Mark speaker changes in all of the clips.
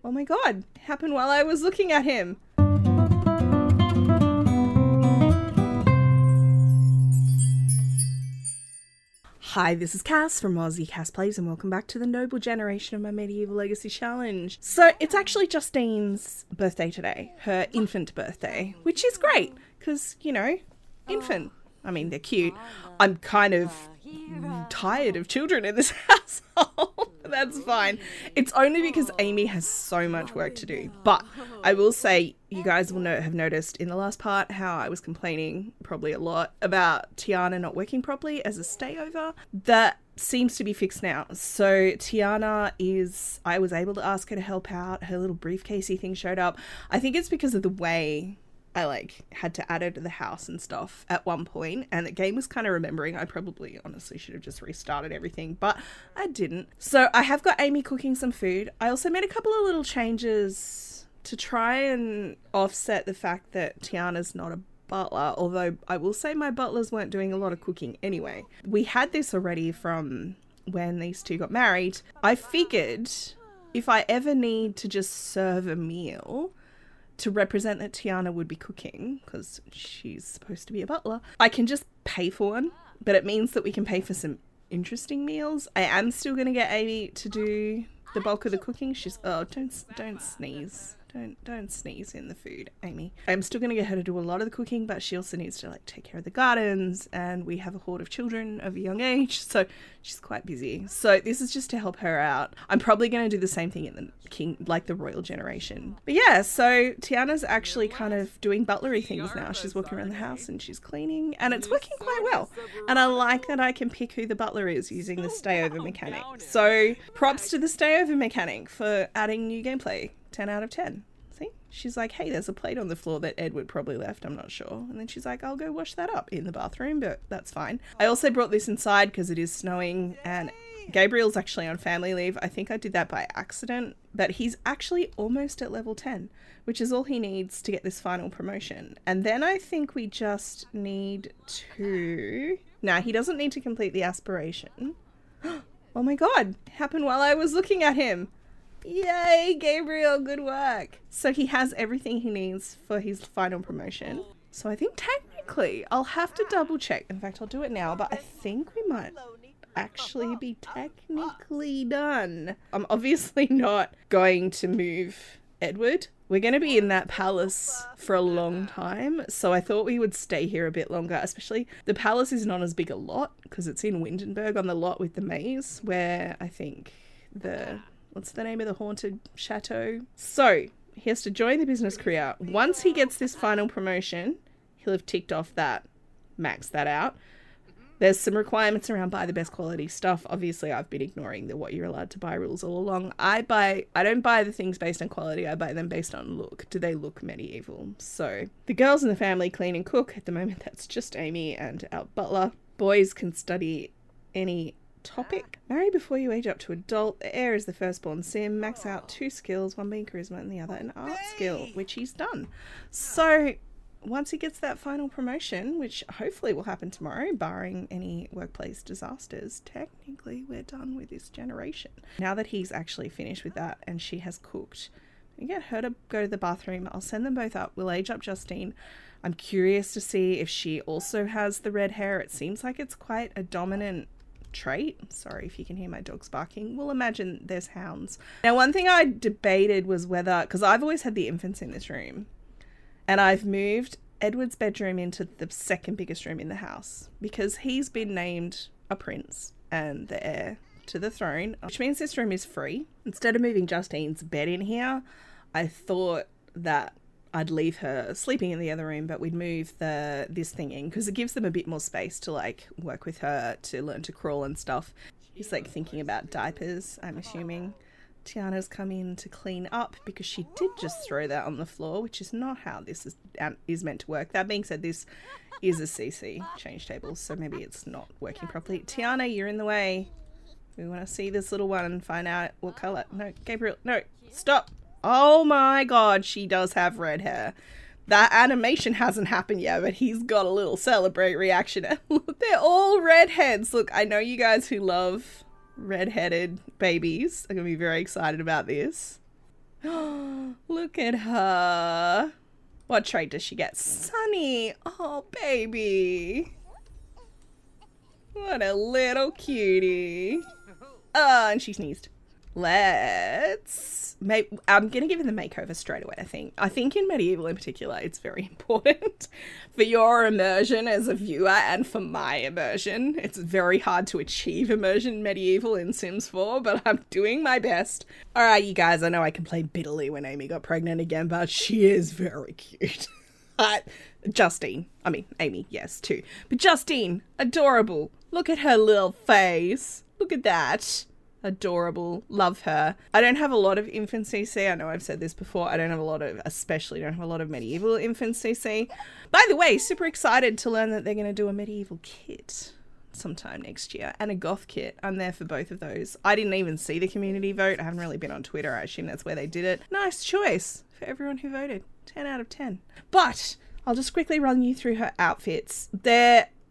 Speaker 1: Oh my god, it happened while I was looking at him. Hi, this is Cass from Aussie Cass Plays and welcome back to the noble generation of my Medieval Legacy Challenge. So it's actually Justine's birthday today, her infant birthday, which is great because, you know, infant. I mean, they're cute. I'm kind of tired of children in this household. That's fine. It's only because Aimee has so much work to do. But I will say, you guys will have noticed in the last part how I was complaining probably a lot about Tiana not working properly as a stayover. That seems to be fixed now. So Tiana I was able to ask her to help out. Her little briefcasey thing showed up. I think it's because of the way I had to add her to the house and stuff at one point, and the game was kind of remembering. I probably honestly should have just restarted everything, but I didn't. So I have got Aimee cooking some food. I also made a couple of little changes to try and offset the fact that Tiana's not a butler, although I will say my butlers weren't doing a lot of cooking anyway. We had this already from when these two got married. I figured if I ever need to just serve a meal to represent that Tiana would be cooking, because she's supposed to be a butler, I can just pay for one, but it means that we can pay for some interesting meals. I am still going to get Aimee to do the bulk of the cooking. She's, oh, don't sneeze. Don't sneeze in the food, Aimee. I'm still going to get her to do a lot of the cooking, but she also needs to take care of the gardens, and we have a horde of children of a young age, so she's quite busy. So this is just to help her out. I'm probably going to do the same thing in the royal generation. But yeah, so Tiana's actually kind of doing butlery things now. She's walking around the house and she's cleaning, and it's working quite well. And I like that I can pick who the butler is using the stayover mechanic. So props to the stayover mechanic for adding new gameplay. 10 out of 10. See? She's like, hey, there's a plate on the floor that Edward probably left, I'm not sure. And then she's like, I'll go wash that up in the bathroom, but that's fine. I also brought this inside because it is snowing and Gabriel's actually on family leave. I think I did that by accident, but he's actually almost at level 10, which is all he needs to get this final promotion. And then I think we just need to... Nah, he doesn't need to complete the aspiration. Oh my god, it happened while I was looking at him. Yay, Gabriel, good work. So he has everything he needs for his final promotion. So I think technically, I'll have to double check. In fact, I'll do it now, but I think we might actually be technically done. I'm obviously not going to move Edward. We're going to be in that palace for a long time, so I thought we would stay here a bit longer, especially the palace is not as big a lot because it's in Windenburg on the lot with the maze, where I think what's the name of the haunted chateau? So he has to join the business career. Once he gets this final promotion, he'll have ticked off that, maxed that out. There's some requirements around buy the best quality stuff. Obviously, I've been ignoring the what you're allowed to buy rules all along. I don't buy the things based on quality. I buy them based on look. Do they look medieval? So the girls in the family clean and cook. At the moment, that's just Aimee and our butler. Boys can study any topic. Marry before you age up to adult. The heir is the firstborn sim. Max out 2 skills, one being charisma and the other an art skill, which he's done. So once he gets that final promotion, which hopefully will happen tomorrow, barring any workplace disasters, technically we're done with this generation. Now that he's actually finished with that and she has cooked, we get her to go to the bathroom. I'll send them both up. We'll age up Justine. I'm curious to see if she also has the red hair. It seems like it's quite a dominant trait. Sorry if you can hear my dogs barking. We'll imagine there's hounds. Now, one thing I debated was whether, because I've always had the infants in this room, and I've moved Edward's bedroom into the second biggest room in the house because he's been named a prince and the heir to the throne, which means this room is free. Instead of moving Justine's bed in here, I thought that I'd leave her sleeping in the other room, but we'd move this thing in because it gives them a bit more space to work with her to learn to crawl and stuff. He's thinking about diapers, I'm assuming. Tiana's come in to clean up because she did just throw that on the floor, which is not how this is meant to work. That being said, this is a CC change table, so maybe it's not working properly. Tiana, you're in the way. We want to see this little one and find out what colour. No, Gabriel, no, stop. Oh my god, she does have red hair. That animation hasn't happened yet, but he's got a little celebrate reaction. Look, they're all redheads. Look, I know you guys who love red-headed babies are going to be very excited about this. Look at her. What trait does she get? Sunny. Oh, baby. What a little cutie. Oh, and she sneezed. I'm going to give her the makeover straight away, I think. I think in Medieval in particular, it's very important for your immersion as a viewer and for my immersion. It's very hard to achieve immersion in Medieval in Sims 4, but I'm doing my best. All right, you guys, I know I complained bitterly when Aimee got pregnant again, but she is very cute. Aimee, yes, too. But Justine, adorable. Look at her little face. Look at that. Adorable. Love her. I don't have a lot of infant CC. I know I've said this before. I don't have a lot of Medieval infant CC. By the way, super excited to learn that they're going to do a Medieval kit sometime next year and a goth kit. I'm there for both of those. I didn't even see the community vote. I haven't really been on Twitter. I assume that's where they did it. Nice choice for everyone who voted. 10 out of 10. But I'll just quickly run you through her outfits.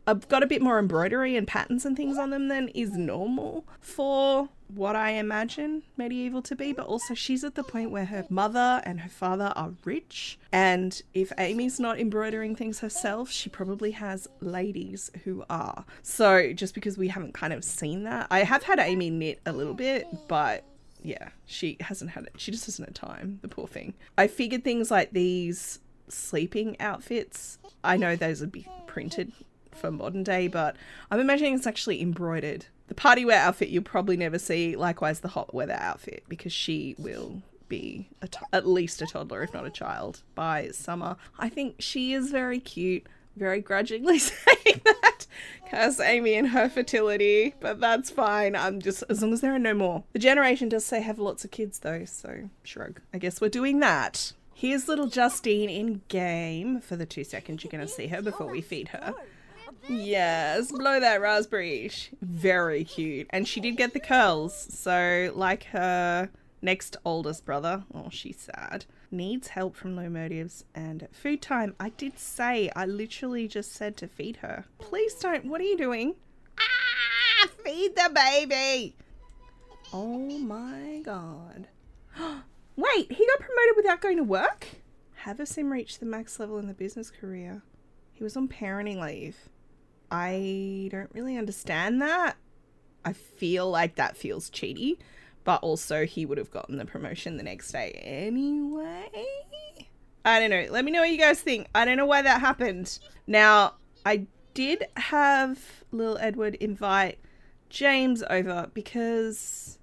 Speaker 1: I've got a bit more embroidery and patterns and things on them than is normal for what I imagine Medieval to be, but also she's at the point where her mother and her father are rich, and if Aimee's not embroidering things herself, she probably has ladies who are. So just because we haven't kind of seen that, I have had Aimee knit a little bit, but yeah, she just hasn't had time, the poor thing. I figured things like these sleeping outfits, I know those would be printed for modern day, but I'm imagining it's actually embroidered. The party wear outfit you'll probably never see, likewise the hot weather outfit, because she will be at least a toddler, if not a child, by summer. I think she is very cute. Very grudgingly saying that because Aimee and her fertility, but that's fine. I'm just, as long as there are no more. The generation does say have lots of kids though, so shrug. I guess we're doing that. Here's little Justine in game for the 2 seconds you're going to see her before we feed her. Yes, blow that raspberry. Very cute. And she did get the curls. So like her next oldest brother, oh, she's sad, needs help from low motives and food time. I did say, I literally just said to feed her. Please don't. What are you doing? Ah, feed the baby. Oh my God. Wait, he got promoted without going to work? Have a sim reach the max level in the business career? He was on parenting leave. I don't really understand that. I feel like that feels cheaty, but also he would have gotten the promotion the next day anyway. I don't know. Let me know what you guys think. I don't know why that happened. Now, I did have little Edward invite James over because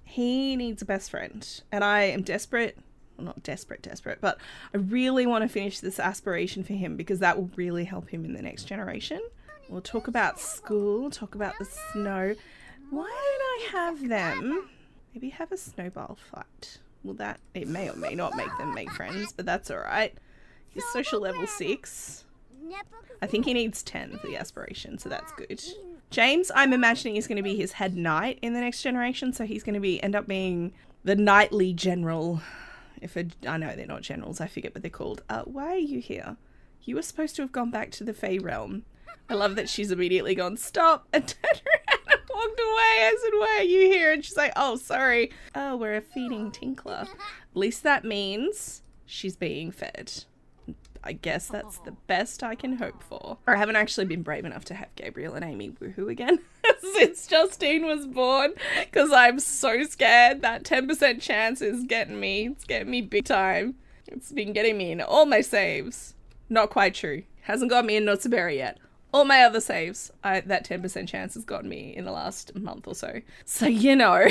Speaker 1: he needs a best friend, and I am desperate. Well, not desperate, but I really want to finish this aspiration for him because that will really help him in the next generation. We'll talk about school, talk about the snow. Why don't I have them? Maybe have a snowball fight. Well, that, it may or may not make them make friends, but that's all right. He's social level 6. I think he needs 10 for the aspiration, so that's good. James, I'm imagining is going to be his head knight in the next generation, so he's going to end up being the knightly general. I know they're not generals, I forget what they're called. Why are you here? You were supposed to have gone back to the Fey realm. I love that she's immediately gone, stop, and turned around and walked away. I said, why are you here? And she's like, oh, sorry. Oh, we're feeding Tinkler. At least that means she's being fed. I guess that's the best I can hope for. Or I haven't actually been brave enough to have Gabriel and Aimee woohoo again since Justine was born, because I'm so scared. That 10% chance is getting me. It's getting me big time. It's been getting me in all my saves. Not quite true. Hasn't got me in Notsaberry yet. All my other saves, that 10% chance has gotten me in the last month or so. So, you know.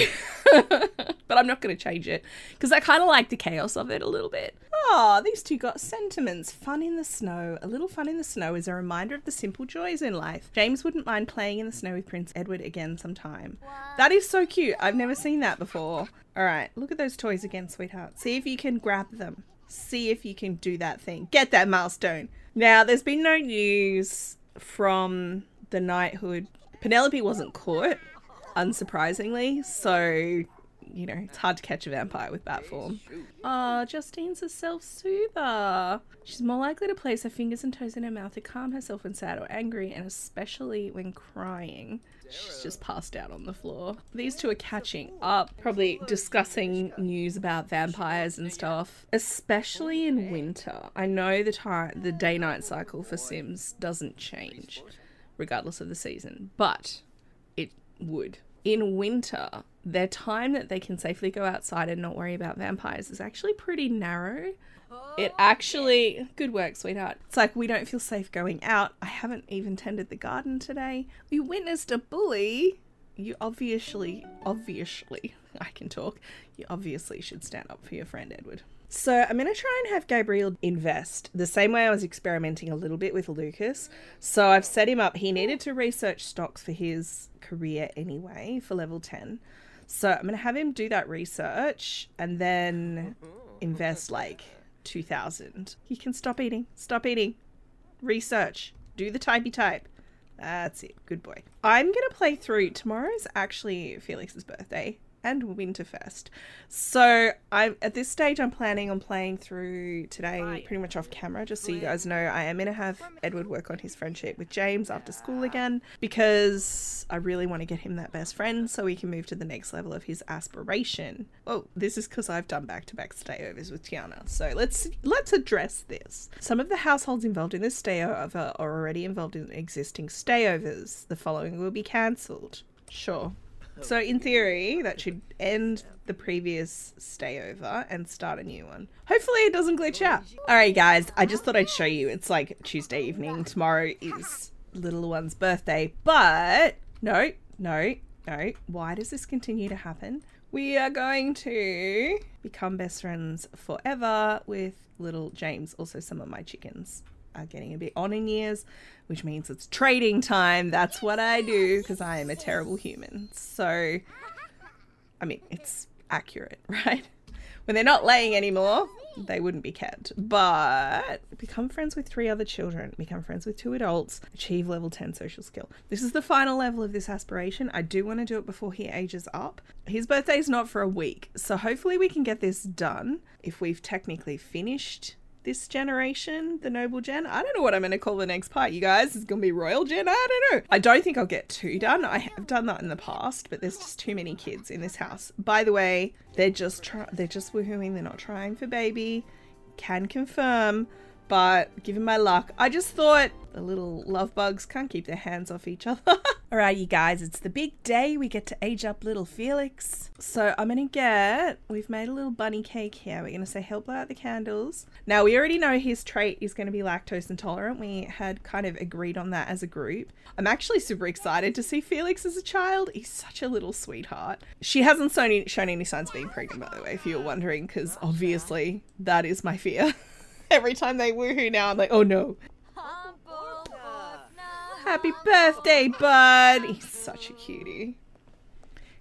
Speaker 1: But I'm not going to change it because I kind of like the chaos of it a little bit. Oh, these two got sentiments. Fun in the snow. A little fun in the snow is a reminder of the simple joys in life. James wouldn't mind playing in the snow with Prince Edward again sometime. That is so cute. I've never seen that before. All right, look at those toys again, sweetheart. See if you can grab them. See if you can do that thing. Get that milestone. Now, there's been no news from the knighthood. Penelope wasn't caught, unsurprisingly, so you know, it's hard to catch a vampire with bat form. Ah, Justine's a self-soother. She's more likely to place her fingers and toes in her mouth to calm herself when sad or angry, and especially when crying. She's just passed out on the floor. These two are catching up, probably discussing news about vampires and stuff, especially in winter. I know the day-night cycle for Sims doesn't change regardless of the season, but it would. In winter, their time that they can safely go outside and not worry about vampires is actually pretty narrow. It actually, good work, sweetheart. It's like we don't feel safe going out. I haven't even tended the garden today. We witnessed a bully. You obviously, I can talk. You obviously should stand up for your friend, Edward. So I'm going to try and have Gabriel invest the same way I was experimenting a little bit with Lucas. So I've set him up. He needed to research stocks for his career anyway for level 10. So I'm going to have him do that research and then invest like 2,000. You can stop eating. Stop eating. Research. Do the typey type. That's it. Good boy. I'm going to play through. Tomorrow's actually Felix's birthday and Winterfest. So at this stage I'm planning on playing through today pretty much off camera, just so you guys know. I am going to have Edward work on his friendship with James after school again, because I really want to get him that best friend so he can move to the next level of his aspiration. Oh, this is because I've done back-to-back stayovers with Tiana. So let's address this. Some of the households involved in this stayover are already involved in existing stayovers. The following will be cancelled. Sure. So in theory, that should end the previous stayover and start a new one. Hopefully it doesn't glitch out. Alright guys, I just thought I'd show you. It's like Tuesday evening. Tomorrow is little one's birthday. But no. Why does this continue to happen? We are going to become best friends forever with little James. Also, some of my chickens are getting a bit on in years, which means it's trading time. That's what I do because I am a terrible human. So, I mean, it's accurate, right? When they're not laying anymore, they wouldn't be kept. But become friends with 3 other children, become friends with 2 adults, achieve level 10 social skill. This is the final level of this aspiration. I do want to do it before he ages up. His birthday is not for a week, so hopefully we can get this done if we've technically finished this generation, the noble gen. I don't know what I'm going to call the next part, you guys. It's going to be royal gen. I don't know. I don't think I'll get 2 done. I have done that in the past, but there's just too many kids in this house. By the way, they're just woohooing. They're not trying for baby. Can confirm, but given my luck, I just thought the little love bugs can't keep their hands off each other. Alright, you guys, it's the big day. We get to age up little Felix. So we've made a little bunny cake here. We're going to say help blow out the candles. Now, we already know his trait is going to be lactose intolerant. We had kind of agreed on that as a group. I'm actually super excited to see Felix as a child. He's such a little sweetheart. She hasn't shown any signs of being pregnant, by the way, if you're wondering, because obviously that is my fear. Every time they woohoo now, I'm like, oh no. Happy birthday, bud. He's such a cutie.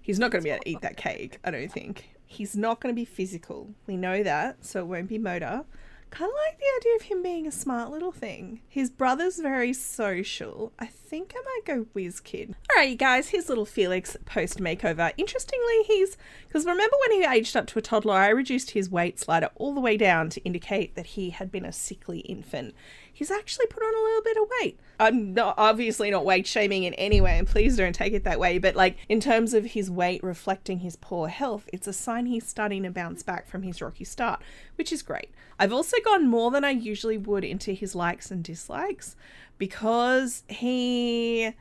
Speaker 1: He's not going to be able to eat that cake, I don't think. He's not going to be physical. We know that, so it won't be motor. Kind of like the idea of him being a smart little thing. His brother's very social. I think I might go whiz kid. Alright, you guys, here's little Felix post makeover. Interestingly, because remember when he aged up to a toddler, I reduced his weight slider all the way down to indicate that he had been a sickly infant. He's actually put on a little bit of weight. I'm obviously not weight shaming in any way, and please don't take it that way, but like in terms of his weight reflecting his poor health, it's a sign he's starting to bounce back from his rocky start, which is great. I've also gone more than I usually would into his likes and dislikes, because he's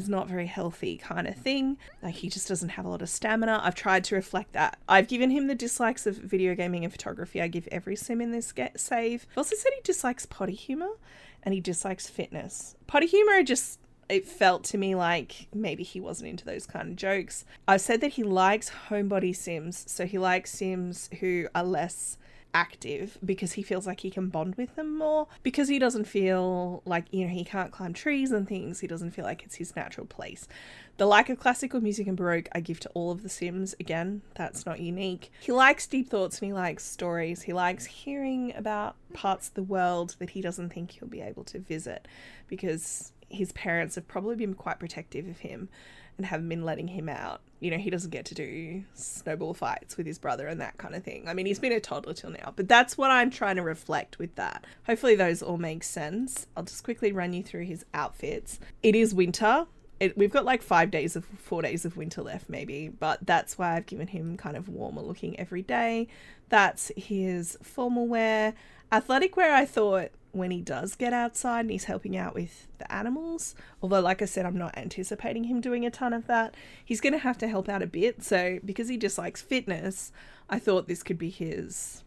Speaker 1: not very healthy kind of thing. Like, he just doesn't have a lot of stamina. I've tried to reflect that. I've given him the dislikes of video gaming and photography. I give every sim in this save. I've also said he dislikes potty humor and he dislikes fitness. Potty humor it felt to me like maybe he wasn't into those kind of jokes. I've said that he likes homebody sims, so he likes sims who are less active because he feels like he can bond with them more, because he doesn't feel like, he can't climb trees and things. He doesn't feel like it's his natural place. The like of classical music and Baroque I give to all of the sims. Again, that's not unique. He likes deep thoughts and he likes stories. He likes hearing about parts of the world that he doesn't think he'll be able to visit, because his parents have probably been quite protective of him. and haven't been letting him out. You know, he doesn't get to do snowball fights with his brother and that kind of thing. I mean, he's been a toddler till now, but that's what I'm trying to reflect with that. Hopefully those all make sense. I'll just quickly run you through his outfits. It is winter. We've got like 4 days of winter left maybe, but that's why I've given him kind of warmer looking every day. That's his formal wear. Athletic wear, I thought, when he does get outside and he's helping out with the animals, although like I said, I'm not anticipating him doing a ton of that. He's going to have to help out a bit, so because he dislikes fitness, I thought this could be his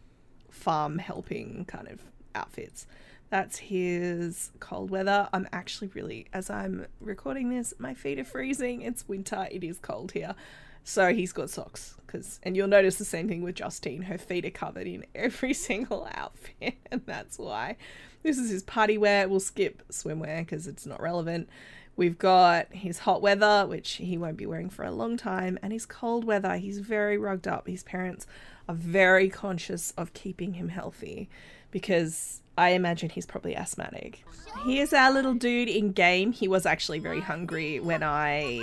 Speaker 1: farm helping kind of outfits. That's his cold weather. I'm actually really, as I'm recording this, my feet are freezing. It's winter. It is cold here. So he's got socks. And you'll notice the same thing with Justine. Her feet are covered in every single outfit. And that's why. This is his party wear. We'll skip swimwear because it's not relevant. We've got his hot weather, which he won't be wearing for a long time. And his cold weather. He's very rugged up. His parents are very conscious of keeping him healthy because I imagine he's probably asthmatic. Here's our little dude in game. He was actually very hungry when I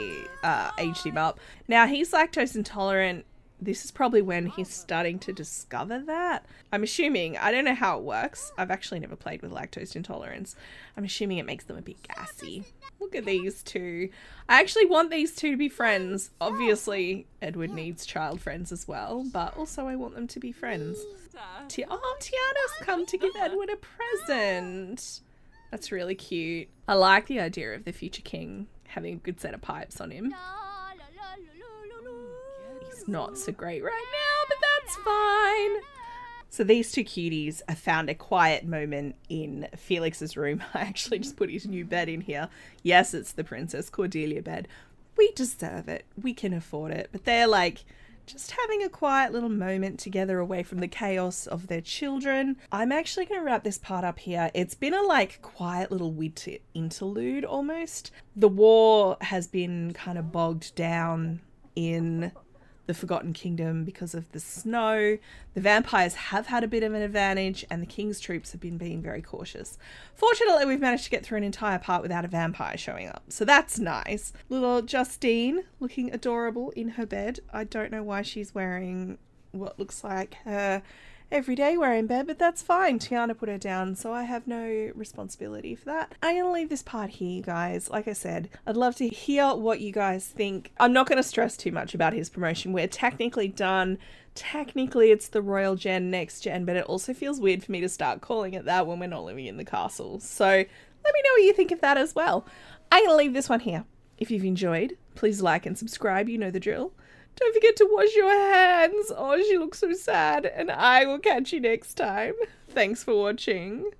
Speaker 1: aged him up. Now he's lactose intolerant. This is probably when he's starting to discover that. I'm assuming, I don't know how it works. I've actually never played with lactose intolerance. I'm assuming it makes them a bit gassy. Look at these two. I actually want these two to be friends. Obviously, Edward needs child friends as well, but also I want them to be friends. Oh, Tiana's come to give Edward a present. That's really cute. I like the idea of the future king having a good set of pipes on him. He's not so great right now, but that's fine. So these two cuties have found a quiet moment in Felix's room. I actually just put his new bed in here. Yes, it's the Princess Cordelia bed. We deserve it. We can afford it. But they're like just having a quiet little moment together away from the chaos of their children. I'm actually going to wrap this part up here. It's been a like quiet little winter interlude almost. The war has been kind of bogged down in the Forgotten Kingdom because of the snow. The vampires have had a bit of an advantage and the king's troops have been being very cautious. Fortunately, we've managed to get through an entire part without a vampire showing up, so that's nice. Little Justine looking adorable in her bed. I don't know why she's wearing what looks like her everyday wearing bed, but that's fine. Tiana put her down, so I have no responsibility for that. I'm gonna leave this part here, you guys. Like I said, I'd love to hear what you guys think. I'm not going to stress too much about his promotion. We're technically done. Technically, it's the Royal Gen next gen, but it also feels weird for me to start calling it that when we're not living in the castle. So let me know what you think of that as well. I'm gonna leave this one here. If you've enjoyed, please like and subscribe. You know the drill. Don't forget to wash your hands. Oh, she looks so sad. And I will catch you next time. Thanks for watching.